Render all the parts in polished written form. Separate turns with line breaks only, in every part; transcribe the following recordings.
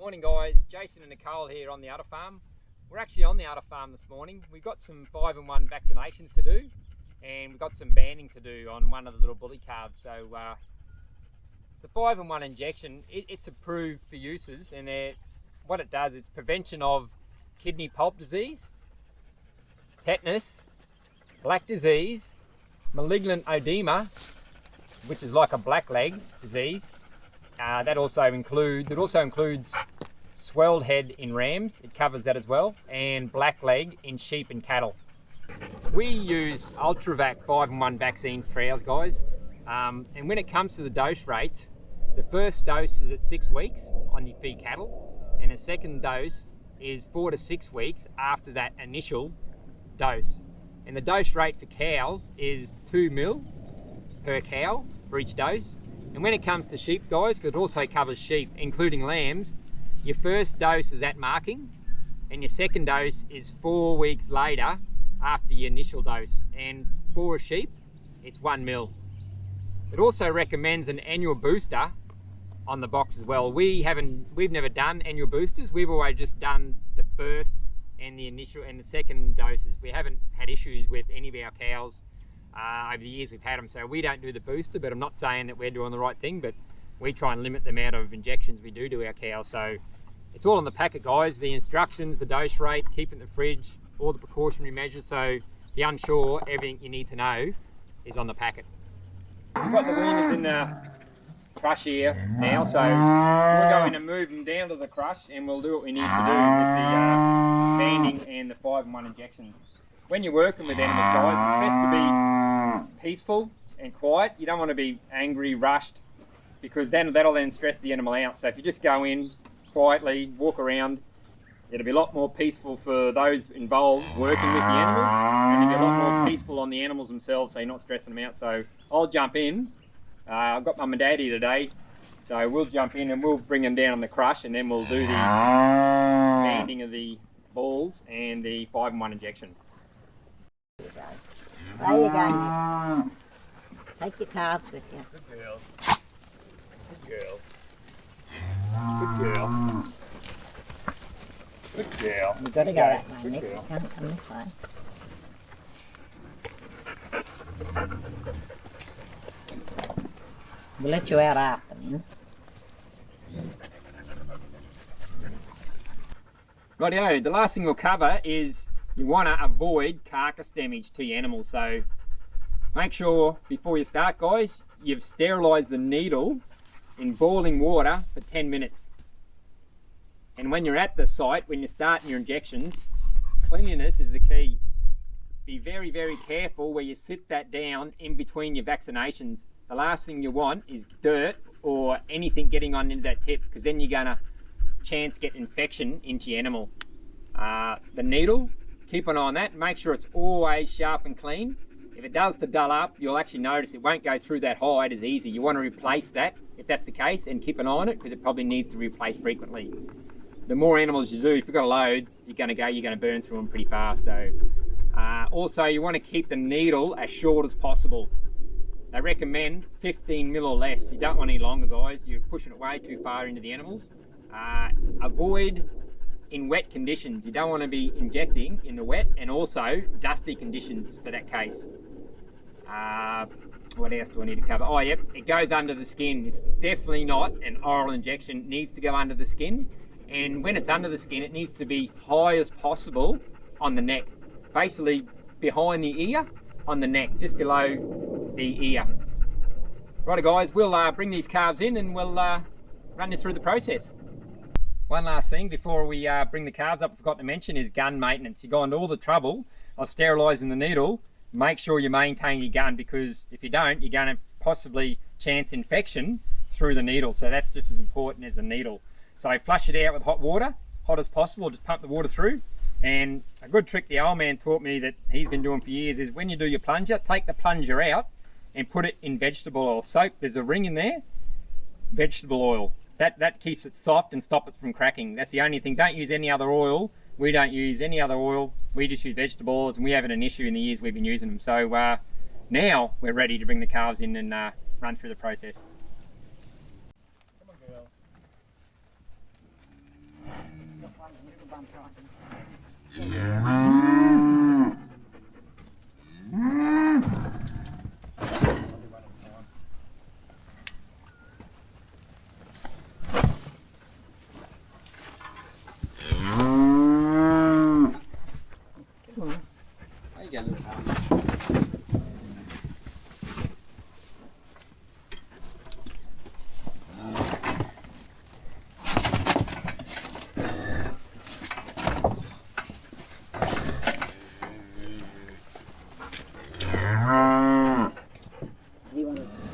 Morning guys, Jason and Nicole here on the Udderfarm. We're actually on the Udderfarm this morning. We've got some 5-in-1 vaccinations to do and we've got some banding to do on one of the little bully calves. So the 5-in-1 injection, it's approved for uses, and what it does, it's prevention of kidney pulp disease, tetanus, black disease, malignant oedema, which is like a blackleg disease. It also includes swelled head in rams, it covers that as well, and blackleg in sheep and cattle. We use Ultravac 5-in-1 vaccine for ours, guys. And when it comes to the dose rates, the first dose is at 6 weeks on your feed cattle, and the second dose is 4 to 6 weeks after that initial dose. And the dose rate for cows is 2 ml per cow for each dose. And when it comes to sheep, guys, because it also covers sheep, including lambs, your first dose is at marking, and your second dose is 4 weeks later after your initial dose. And for a sheep, it's 1 ml. It also recommends an annual booster on the box as well. We've never done annual boosters. We've always just done the first and the initial and the second doses. We haven't had issues with any of our cows over the years we've had them, so we don't do the booster. But I'm not saying that we're doing the right thing, but we try and limit the amount of injections we do to our cows. So it's all on the packet, guys. The instructions, the dose rate, keep it in the fridge, all the precautionary measures. So if you're unsure, everything you need to know is on the packet. We've got the weaners in the crush here now, so we're going to move them down to the crush and we'll do what we need to do with the banding and the 5-in-1 injections. When you're working with animals, guys, it's best to be peaceful and quiet. You don't want to be angry, rushed, because that'll then stress the animal out. So if you just go in quietly, walk around, it'll be a lot more peaceful for those involved working with the animals, and it'll be a lot more peaceful on the animals themselves, so you're not stressing them out. So I'll jump in. I've got Mum and Dad here today, so we'll jump in and we'll bring them down on the crush, and then we'll do the banding of the balls and the 5-in-1 injection.
There you go, Nick. Take your calves with you.
Good girl. Good girl. Good girl. Good girl.
You've got to go that way,
Good
Nick.
girl.
You can't come this way. We'll let you out after me.
Rightio, the last thing we'll cover is you want to avoid carcass damage to your animals. So make sure before you start, guys, you've sterilised the needle in boiling water for 10 minutes. And when you're at the site, when you're starting your injections, cleanliness is the key. Be very, very careful where you sit that down in between your vaccinations. The last thing you want is dirt or anything getting on into that tip, because then you're going to chance get infection into your animal. The needle, keep an eye on that. Make sure it's always sharp and clean. If it does to dull up, you'll actually notice it won't go through that hide as easy. You want to replace that if that's the case, and keep an eye on it, because it probably needs to be replaced frequently. The more animals you do, if you've got a load, you're going to burn through them pretty fast. So also you want to keep the needle as short as possible. They recommend 15 ml or less. You don't want any longer, guys. You're pushing it way too far into the animals. Avoid in wet conditions. You don't want to be injecting in the wet, and also dusty conditions for that case. What else do I need to cover? Oh yep, it goes under the skin. It's definitely not an oral injection. It needs to go under the skin, and when it's under the skin, it needs to be high as possible on the neck. Basically behind the ear, on the neck, just below the ear. Righto guys, we'll bring these calves in and we'll run you through the process. One last thing before we bring the calves up, I forgot to mention, is gun maintenance. You go into all the trouble of sterilising the needle. Make sure you maintain your gun, because if you don't, you're going to possibly chance infection through the needle. So that's just as important as the needle. So flush it out with hot water, hot as possible. Just pump the water through. And a good trick the old man taught me that he's been doing for years is when you do your plunger, take the plunger out and put it in vegetable oil. Soak, there's a ring in there, vegetable oil. That keeps it soft and stops it from cracking. That's the only thing. Don't use any other oil. We don't use any other oil. We just use vegetable oils, and we haven't an issue in the years we've been using them. So now we're ready to bring the calves in and run through the process. Come on, girl.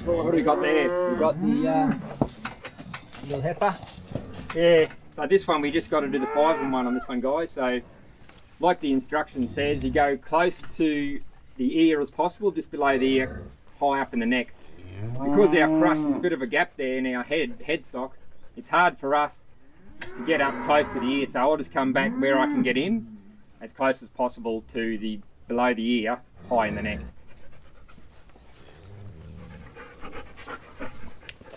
What do we got there? We've got the little heifer. Yeah, so this one we just got to do the 5-in-1 on this one, guys. So like the instruction says, you go close to the ear as possible, just below the ear, high up in the neck. Because our crush is a bit of a gap there in our headstock, it's hard for us to get up close to the ear, so I'll just come back where I can get in as close as possible to the below the ear, high in the neck.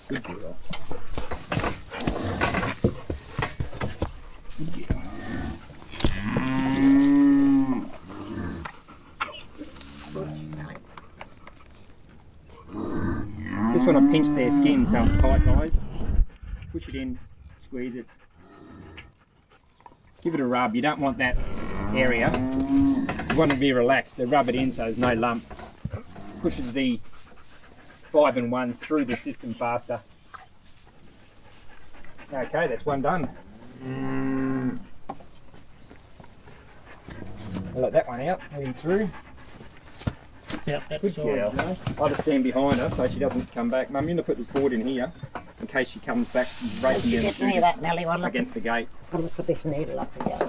Good girl. Good girl. Just want to pinch their skin so it's tight, guys. Push it in, squeeze it. Give it a rub. You don't want that area. You want it to be relaxed. So rub it in so there's no lump. Pushes the 5-in-1 through the system faster. Okay, that's one done. I'll let that one out, let him through.
Yep, that's
Good girl. I'll just stand behind her so she doesn't come back. Mum, you're going to put this board in here in case she comes back racing
You get near that, Nelly. Well,
against the gate.
I'll put this needle up again.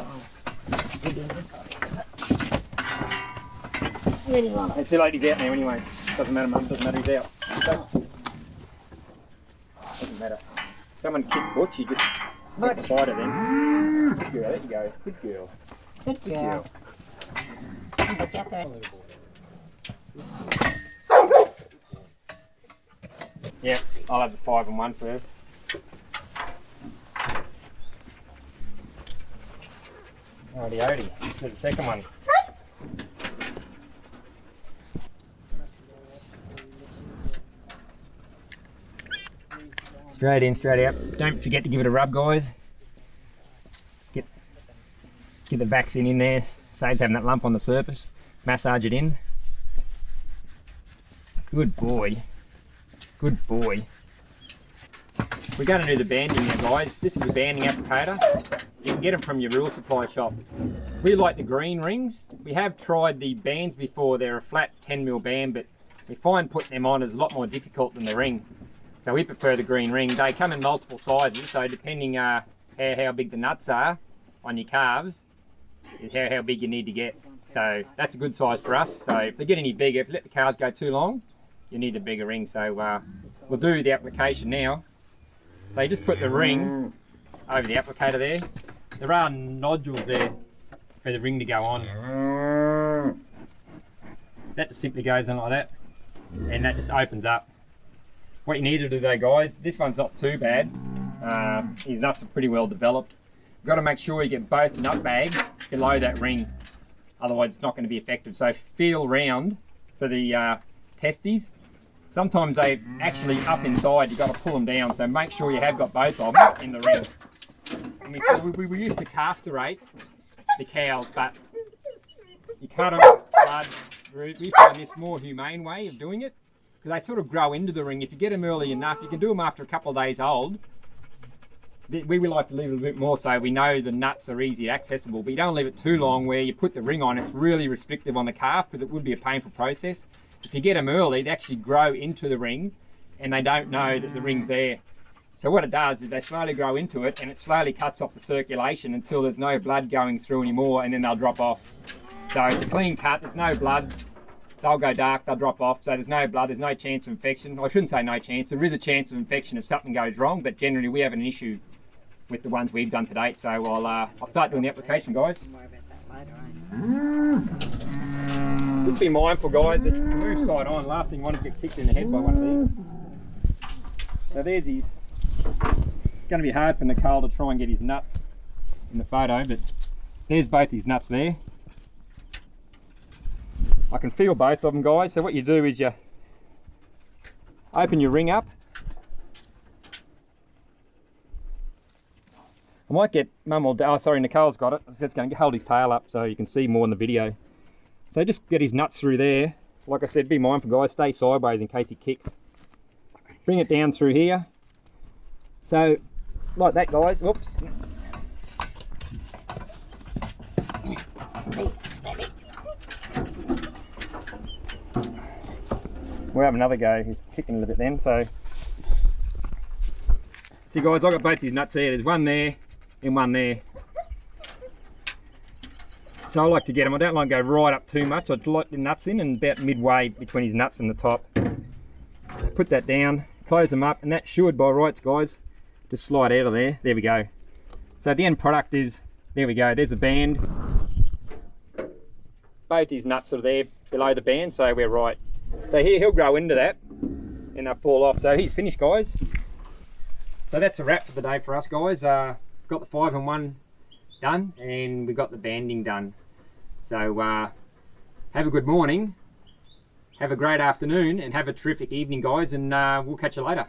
Where do you want it?
It's too late, he's out now anyway. Doesn't matter, Mum, doesn't matter, he's out. Doesn't matter. Someone kicked Butch, you just take the fighter then. Good girl, there you go. Good girl.
Good girl. Put you up there.
Yes, I'll have the 5-in-1 first. Alrighty, do the second one. Straight in, straight out. Don't forget to give it a rub, guys. Get the vaccine in there. Saves having that lump on the surface. Massage it in. Good boy. Good boy. We're going to do the banding now, guys. This is a banding applicator. You can get them from your rural supply shop. We like the green rings. We have tried the bands before. They're a flat 10mm band, but we find putting them on is a lot more difficult than the ring. So we prefer the green ring. They come in multiple sizes, so depending how big the nuts are on your calves is how big you need to get. So that's a good size for us. So if they get any bigger, if you let the calves go too long, you need a bigger ring. So we'll do the application now. So you just put the ring over the applicator there. There are nodules there for the ring to go on. That just simply goes in like that, and that just opens up. What you need to do though, guys, this one's not too bad. His nuts are pretty well developed. You've got to make sure you get both nut bags below that ring, otherwise it's not going to be effective. So feel round for the testes. Sometimes they actually up inside, you've got to pull them down, so make sure you have got both of them in the ring. And we used to castrate the cows, but you cut them, blood, we find this more humane way of doing it, because they sort of grow into the ring. If you get them early enough, you can do them after a couple of days old. We would like to leave it a bit more so we know the nuts are easy accessible, but you don't leave it too long where you put the ring on. It's really restrictive on the calf because it would be a painful process. If you get them early, they actually grow into the ring and they don't know that the ring's there. So what it does is they slowly grow into it and it slowly cuts off the circulation until there's no blood going through anymore, and then they'll drop off. So it's a clean cut, there's no blood, they'll go dark, they'll drop off, so there's no blood, there's no chance of infection. I shouldn't say no chance, there is a chance of infection if something goes wrong, but generally we have an issue with the ones we've done to date. So I'll start doing the application, guys. Just be mindful, guys, that move side on. Last thing you want to get kicked in the head by one of these. So there's his. It's going to be hard for Nicole to try and get his nuts in the photo, but there's both his nuts there. I can feel both of them, guys. So what you do is you open your ring up. I might get Mum or Dad, oh sorry, Nicole's got it. It's going to hold his tail up so you can see more in the video. So just get his nuts through there. Like I said, be mindful guys, stay sideways in case he kicks. Bring it down through here. So, like that guys, whoops. We'll have another go, he's kicking a little bit then, so. See guys, I've got both his nuts there, there's one there and one there. So I like to get them, I don't like to go right up too much, I'd like the nuts in and about midway between his nuts and the top. Put that down, close them up, and that should, by rights guys, just slide out of there. There we go. So the end product is, there we go, there's the band. Both his nuts are there below the band, so we're right. So here he'll grow into that and they'll fall off. So he's finished guys. So that's a wrap for the day for us guys. Got the 5-in-1 done and we got the banding done. So have a good morning, have a great afternoon and have a terrific evening guys, and we'll catch you later.